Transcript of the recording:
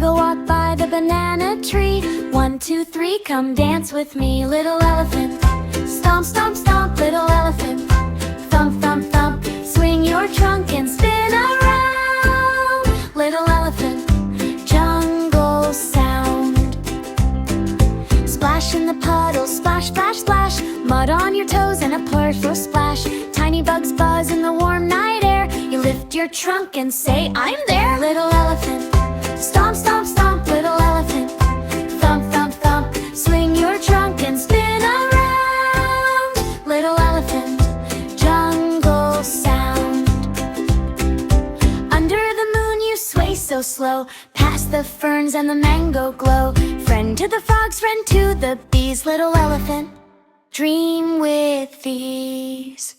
Take a walk by the banana tree. 1, 2, 3, come dance with me. Little elephant, stomp, stomp, stomp. Little elephant, thump, thump, thump. Swing your trunk and spin around. Little elephant, jungle sound. Splash in the puddle, splash, splash, splash. Mud on your toes and a playful splash. Tiny bugs buzz in the warm night air. You lift your trunk and say, I'm there. Little elephant, stomp, stomp, stomp. Little elephant, thump, thump, thump. Swing your trunk and spin around. Little elephant, jungle sound. Under the moon you sway so slow, past the ferns and the mango glow. Friend to the frogs, friend to the bees. Little elephant, dream with ease.